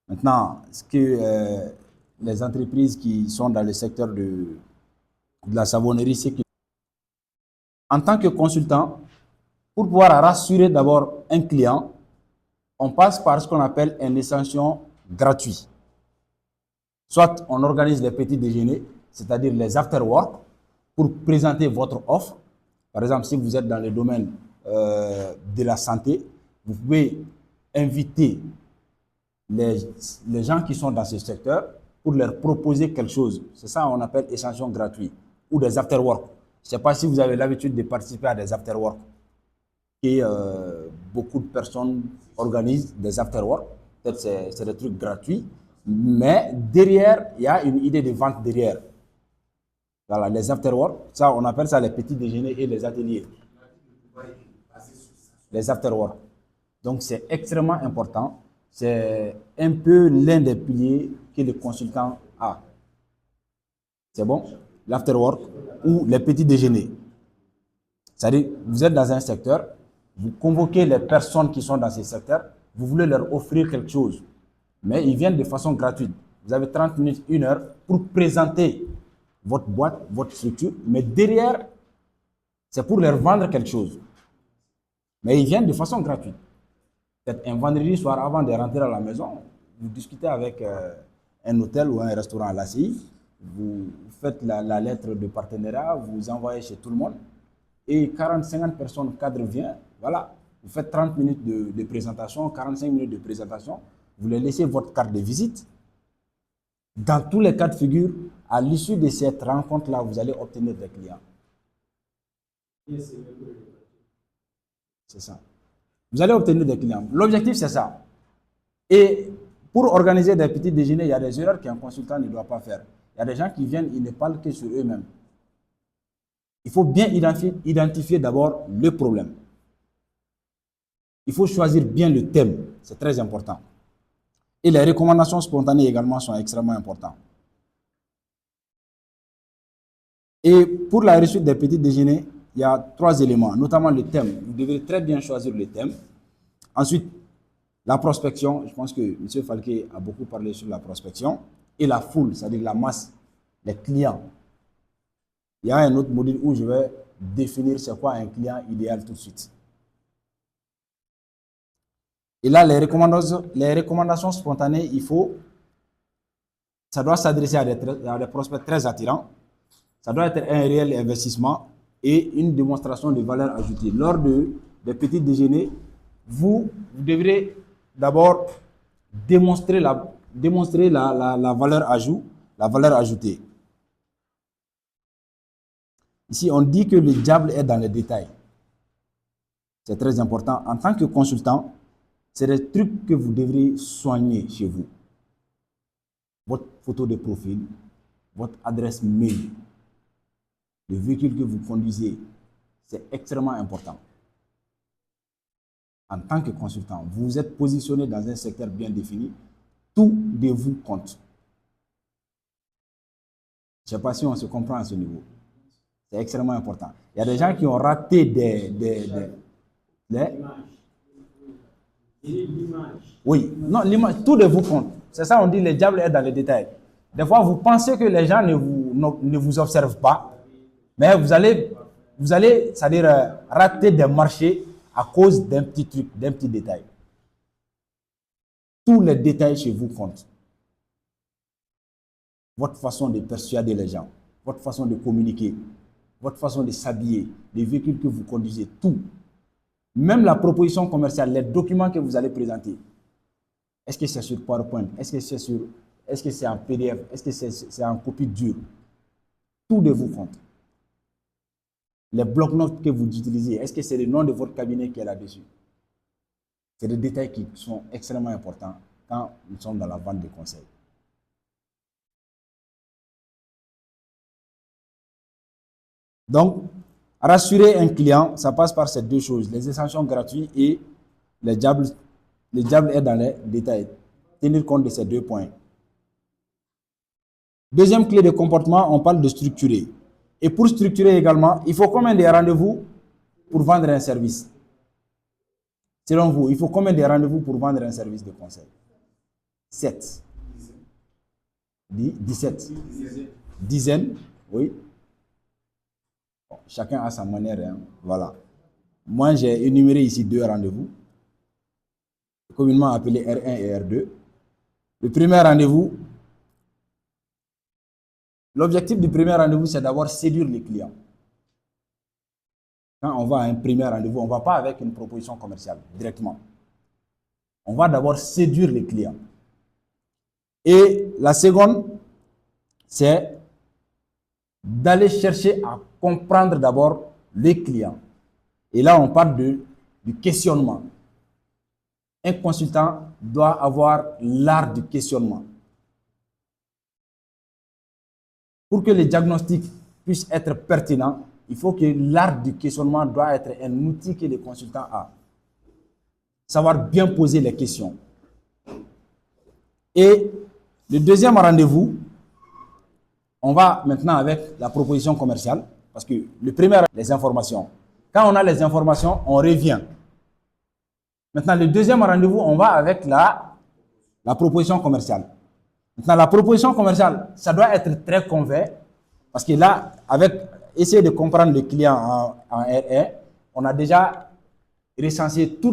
Maintenant, ce que les entreprises qui sont dans le secteur de la savonnerie, c'est que en tant que consultant, pour pouvoir rassurer d'abord un client, on passe par ce qu'on appelle un échantillon gratuit. Soit on organise les petits déjeuners, c'est-à-dire les after-work, pour présenter votre offre. Par exemple, si vous êtes dans le domaine de la santé, vous pouvez inviter les gens qui sont dans ce secteur pour leur proposer quelque chose. C'est ça qu'on appelle échantillon gratuit ou des after-work. Je ne sais pas si vous avez l'habitude de participer à des after-work. Et beaucoup de personnes organisent des after-work. Peut-être c'est des trucs gratuits, mais derrière, il y a une idée de vente derrière. Voilà, les after-work, ça, on appelle ça les petits déjeuners et les ateliers. Les after-work. Donc, c'est extrêmement important. C'est un peu l'un des piliers que le consultant a. C'est bon? L'after-work ou les petits déjeuners. C'est-à-dire, vous êtes dans un secteur, vous convoquez les personnes qui sont dans ce secteur, vous voulez leur offrir quelque chose, mais ils viennent de façon gratuite. Vous avez 30 minutes, 1 heure pour présenter votre boîte, votre structure, mais derrière, c'est pour leur vendre quelque chose. Mais ils viennent de façon gratuite. Peut-être un vendredi soir avant de rentrer à la maison, vous discutez avec un hôtel ou un restaurant à l'ACI, vous faites la lettre de partenariat, vous envoyez chez tout le monde, et 40-50 personnes cadre viennent, voilà, vous faites 30 minutes de présentation, 45 minutes de présentation, vous leur laissez votre carte de visite. Dans tous les cas de figure, à l'issue de cette rencontre-là, vous allez obtenir des clients. C'est ça. Vous allez obtenir des clients. L'objectif, c'est ça. Et pour organiser des petits déjeuners, il y a des erreurs qu'un consultant ne doit pas faire. Il y a des gens qui viennent, ils ne parlent que sur eux-mêmes. Il faut bien identifier d'abord le problème. Il faut choisir bien le thème. C'est très important. Et les recommandations spontanées également sont extrêmement importantes. Et pour la réussite des petits déjeuners, il y a 3 éléments, notamment le thème. Vous devez très bien choisir le thème. Ensuite, la prospection. Je pense que M. Falquet a beaucoup parlé sur la prospection. Et la foule, c'est-à-dire la masse, les clients. Il y a un autre module où je vais définir c'est quoi un client idéal tout de suite. Et là, les recommandations spontanées, ça doit s'adresser à des prospects très attirants. Ça doit être un réel investissement et une démonstration de valeur ajoutée. Lors des petits déjeuners, vous devrez d'abord démontrer la valeur ajoutée. Ici, on dit que le diable est dans les détails. C'est très important. En tant que consultant, c'est des trucs que vous devrez soigner chez vous. Votre photo de profil, votre adresse mail, le véhicule que vous conduisez, c'est extrêmement important. En tant que consultant, vous êtes positionné dans un secteur bien défini, tout de vous compte. Je ne sais pas si on se comprend à ce niveau. C'est extrêmement important. Il y a des gens qui ont raté Oui, non, l'image, tout de vous compte. C'est ça, on dit le diable est dans les détails. Des fois, vous pensez que les gens ne vous observent pas, mais vous allez c'est-à-dire rater des marchés à cause d'un petit truc, d'un petit détail. Tous les détails chez vous comptent. Votre façon de persuader les gens, votre façon de communiquer, votre façon de s'habiller, les véhicules que vous conduisez, tout. Même la proposition commerciale, les documents que vous allez présenter. Est-ce que c'est sur PowerPoint? Est-ce que c'est en PDF? Est-ce que c'est en copie dure? Tout de vous compte. Les blocs-notes que vous utilisez, est-ce que c'est le nom de votre cabinet qui est là-dessus? C'est des détails qui sont extrêmement importants quand nous sommes dans la vente de conseils. Donc, rassurer un client, ça passe par ces 2 choses, les échantillons gratuits et le diable est dans les détails. Tenir compte de ces 2 points. Deuxième clé de comportement, on parle de structurer. Et pour structurer également, il faut combien de rendez-vous pour vendre un service? Selon vous, il faut combien de rendez-vous pour vendre un service de conseil? 7. 17. Dizaine, oui. Bon, chacun a sa manière, hein. Voilà. Moi, j'ai énuméré ici 2 rendez-vous, communément appelés R1 et R2. Le premier rendez-vous, l'objectif du premier rendez-vous, c'est d'abord séduire les clients. Quand on va à un premier rendez-vous, on ne va pas avec une proposition commerciale directement. On va d'abord séduire les clients. Et la seconde, c'est d'aller chercher à comprendre d'abord les clients. Et là, on parle du questionnement. Un consultant doit avoir l'art du questionnement. Pour que les diagnostics puissent être pertinents, il faut que l'art du questionnement doit être un outil que les consultants a. Savoir bien poser les questions. Et le deuxième rendez-vous, on va maintenant avec la proposition commerciale, parce que le premier, les informations. Quand on a les informations, on revient. Maintenant, le deuxième rendez-vous, on va avec la proposition commerciale. Maintenant, la proposition commerciale, ça doit être très convaincant, parce que là, avec essayer de comprendre le client en R1, on a déjà recensé toutes